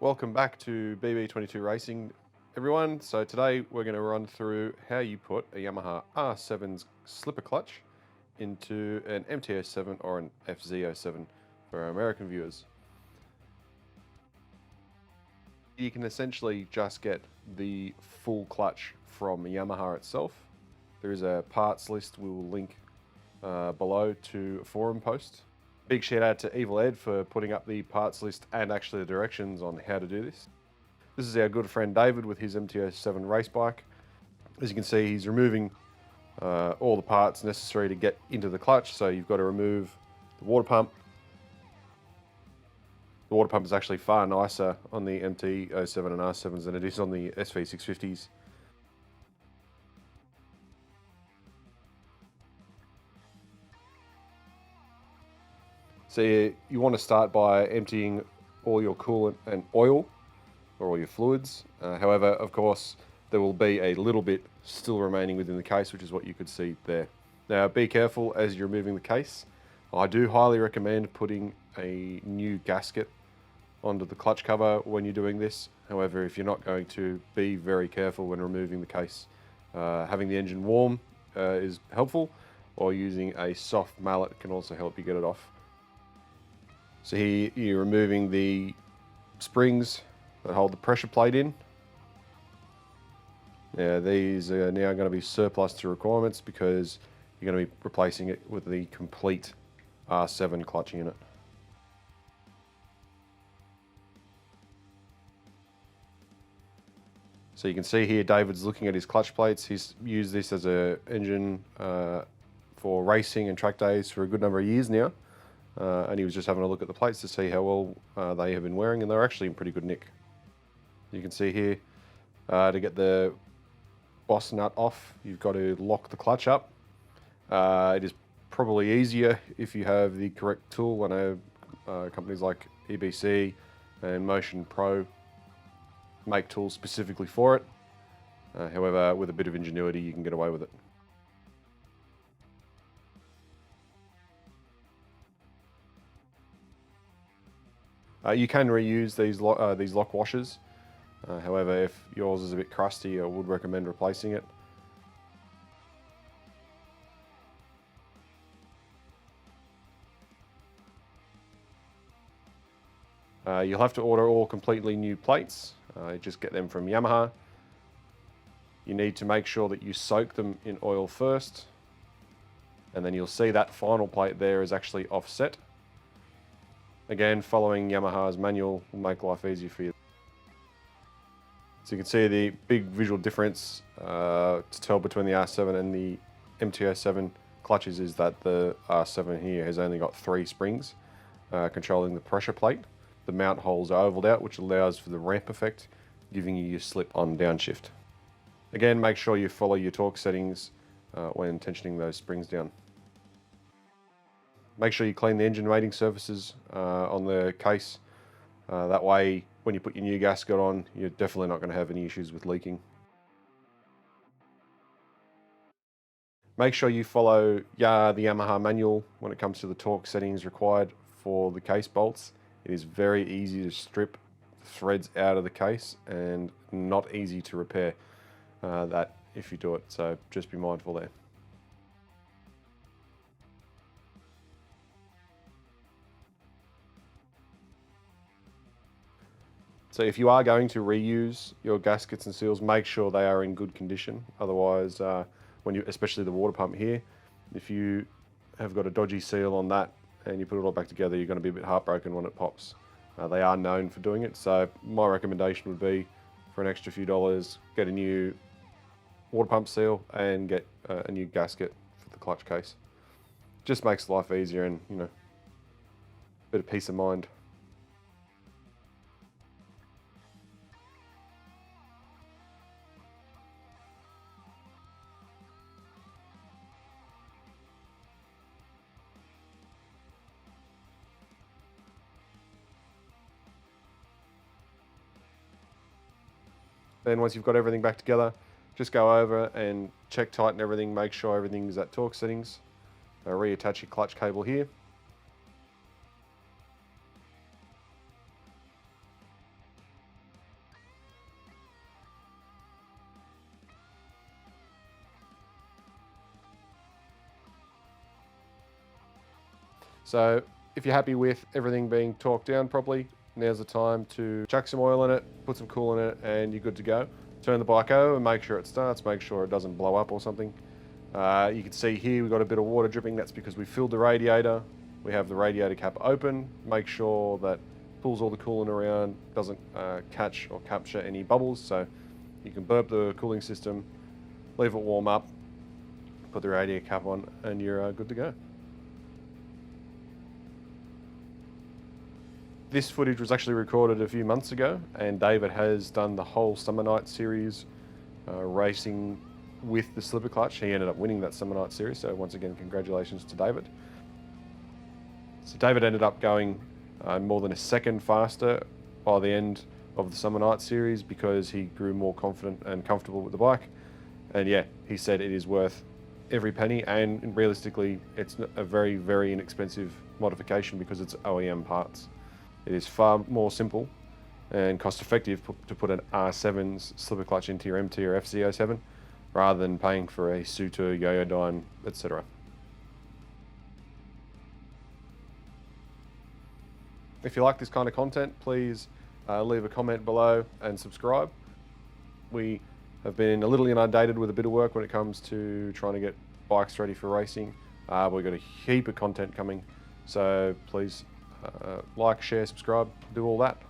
Welcome back to BB22 Racing, everyone. So today we're going to run through how you put a Yamaha R7's slipper clutch into an MT-07 or an FZ-07 for our American viewers. You can essentially just get the full clutch from Yamaha itself. There is a parts list we will link below to a forum post. Big shout out to Evil Ed for putting up the parts list and actually the directions on how to do this. This is our good friend David with his MT-07 race bike. As you can see, he's removing all the parts necessary to get into the clutch. So you've got to remove the water pump. The water pump is actually far nicer on the MT-07 and R7s than it is on the SV650s. So you want to start by emptying all your coolant and oil, or all your fluids. However, of course, there will be a little bit still remaining within the case, which is what you could see there. Now, be careful as you're removing the case. I do highly recommend putting a new gasket onto the clutch cover when you're doing this. However, if you're not going to, be very careful when removing the case. Having the engine warm is helpful, or using a soft mallet can also help you get it off. So here you're removing the springs that hold the pressure plate in. Now these are now going to be surplus to requirements because you're going to be replacing it with the complete R7 clutch unit. So you can see here David's looking at his clutch plates. He's used this as an engine for racing and track days for a good number of years now. And he was just having a look at the plates to see how well they have been wearing, and they're actually in pretty good nick. You can see here, to get the boss nut off, you've got to lock the clutch up. It is probably easier if you have the correct tool. I know companies like EBC and Motion Pro make tools specifically for it. However, with a bit of ingenuity, you can get away with it. You can reuse these lock washers. However, if yours is a bit crusty, I would recommend replacing it. You'll have to order all completely new plates. Just get them from Yamaha. You need to make sure that you soak them in oil first. And then you'll see that final plate there is actually offset. Again, following Yamaha's manual will make life easier for you. So you can see the big visual difference to tell between the R7 and the MT-07 clutches is that the R7 here has only got 3 springs controlling the pressure plate. The mount holes are ovaled out, which allows for the ramp effect, giving you your slip on downshift. Again, make sure you follow your torque settings when tensioning those springs down. Make sure you clean the engine rating surfaces on the case. That way, when you put your new gasket on, you're definitely not going to have any issues with leaking. Make sure you follow the Yamaha manual when it comes to the torque settings required for the case bolts. It is very easy to strip threads out of the case and not easy to repair that if you do it. So just be mindful there. So if you are going to reuse your gaskets and seals, make sure they are in good condition. Otherwise, especially the water pump here, if you have got a dodgy seal on that and you put it all back together, you're going to be a bit heartbroken when it pops. They are known for doing it. So my recommendation would be, for an extra few dollars, get a new water pump seal and get a new gasket for the clutch case. Just makes life easier and, a bit of peace of mind. Then once you've got everything back together, just go over and check, tighten everything, make sure everything is at torque settings. Reattach your clutch cable here. So if you're happy with everything being torqued down properly, now's the time to chuck some oil in it, put some cool in it, and you're good to go. Turn the bike over and make sure it starts, make sure it doesn't blow up or something. You can see here we've got a bit of water dripping. That's because we filled the radiator. We have the radiator cap open. Make sure that pulls all the coolant around, doesn't catch or capture any bubbles. So you can burp the cooling system, leave it warm up, put the radiator cap on, and you're good to go. This footage was actually recorded a few months ago, and David has done the whole Summer Night series racing with the slipper clutch. He ended up winning that Summer Night series, so once again, congratulations to David. So David ended up going more than a second faster by the end of the Summer Night series because he grew more confident and comfortable with the bike. And yeah, he said it is worth every penny, and realistically, it's a very, very inexpensive modification because it's OEM parts. It is far more simple and cost effective to put an R7's slipper clutch into your MT or FZ07 rather than paying for a Suter, Yoyodyne, etc. If you like this kind of content, please leave a comment below and subscribe. We have been a little inundated with a bit of work when it comes to trying to get bikes ready for racing. We've got a heap of content coming, so please like, share, subscribe, do all that.